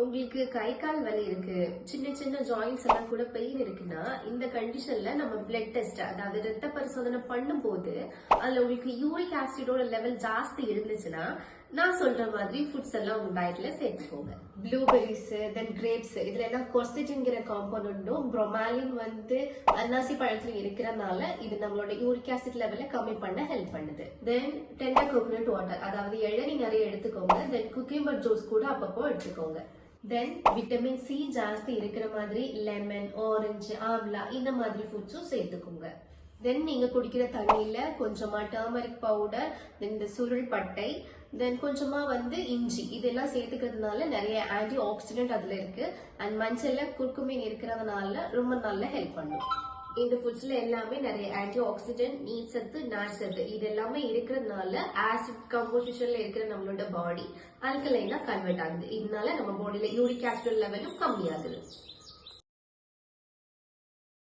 உங்களுக்கு கை கால் வலி இருக்கு, சின்ன சின்ன ஜாயின்ஸ் எல்லாம் கூட பெயின் இருக்குன்னா இந்த கண்டிஷன்ல நம்ம பிளட் டெஸ்ட், அதாவது ரத்த பரிசோதனை பண்ணும்போது அதுல உங்களுக்கு யூரிக் ஆசிடோட லெவல் ஜாஸ்தி இருந்துச்சுன்னா நான் சொல்ற மாதிரி ஃபுட்ஸ் எல்லாம் உங்க டயட்ல சேர்த்துக்கோங்க. ப்ளூபெரிஸ், தென் கிரேப்ஸ், இதுல எல்லாம் கொர்செட்டின்ங்கிற காம்பவுண்டும் ப்ரோமாலின் அன்னாசி பழத்துல இருக்கிறதுனால இது நம்மளோட யூரிக் ஆசிட் லெவலை கம்மி பண்ண ஹெல்ப் பண்ணுது. தென் டெண்டர் கோகோனட் வாட்டர், அதாவது இளநீ நிறைய எடுத்துக்கோங்க. தென் குக்கும்பர் ஜூஸ் கூட அப்பப்போ எடுத்துக்கோங்க. தென் விட்டமின் சி ஜாஸ்தி இருக்கிற மாதிரி லெமன், ஆரஞ்சு, ஆம்லா இந்த மாதிரி ஃபுட்ஸும் சேர்த்துக்கோங்க. தென் நீங்க குடிக்கிற தண்ணியில கொஞ்சமா டர்மரிக் பவுடர், தென் இந்த சுருள் பட்டை, தென் கொஞ்சமா இஞ்சி இதெல்லாம் சேர்த்துக்கிறதுனால நிறைய ஆன்டி ஆக்சிடென்ட் அதுல இருக்கு. அண்ட் மஞ்சள்ல குர்குமின் இருக்கிறதுனால ரொம்ப நல்லா ஹெல்ப் பண்ணும். இந்த ஃபுட்ஸ்ல எல்லாமே நிறைய ஆன்டி ஆக்சிடென்ட், நீர் சத்து, நார் சத்து இது எல்லாமே இருக்கிறதுனால ஆசிட் கம்போசிஷன்ல இருக்கிற நம்மளோட பாடி ஆல்கலைனா கன்வெர்ட் ஆகுது. இதனால நம்ம பாடியில யூரிக் ஆசிட் லெவலும் கம்மியாகுது.